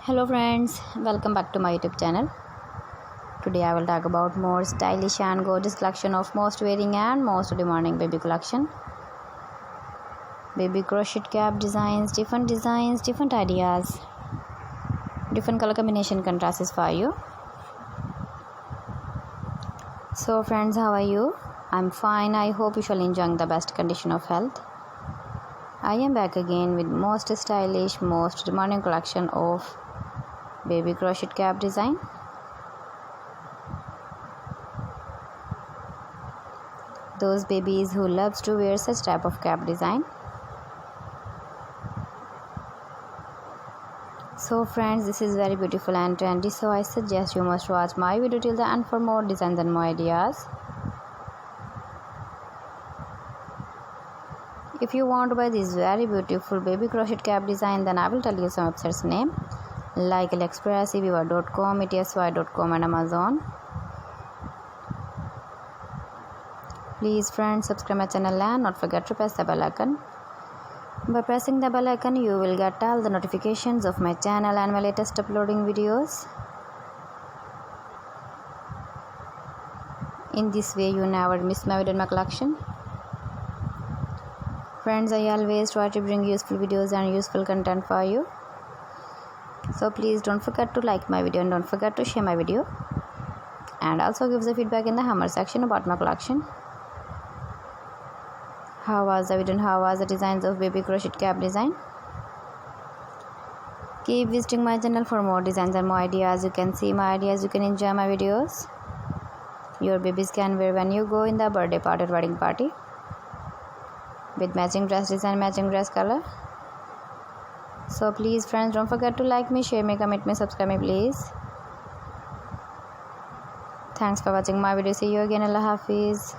Hello friends, welcome back to my YouTube channel. Today I will talk about more stylish and gorgeous collection of most wearing and most demanding baby collection. Baby crochet cap designs, different ideas, different color combination contrasts for you. So friends, how are you? I'm fine. I hope you shall enjoy the best condition of health. I am back again with most stylish, most demanding collection of baby crochet cap design. Those babies who loves to wear such type of cap design. So friends, this is very beautiful and trendy, so I suggest you must watch my video till the end for more designs and more ideas. If you want to buy this very beautiful baby crochet cap design, then I will tell you some websites name like AliExpress, eviva.com, etsy.com and Amazon. Please friends, subscribe my channel and not forget to press the bell icon. By pressing the bell icon, you will get all the notifications of my channel and my latest uploading videos. In this way, you never miss my video in my collection. Friends, I always try to bring useful videos and useful content for you. So please don't forget to like my video and don't forget to share my video. And also give the feedback in the comment section about my collection. How was the video and how was the designs of baby crochet cap design? Keep visiting my channel for more designs and more ideas. You can see my ideas, you can enjoy my videos. Your babies can wear when you go in the birthday party or wedding party. With matching dress design, matching dress color. So please friends, don't forget to like me, share me, comment me, subscribe me please. Thanks for watching my video. See you again. Allah Hafiz.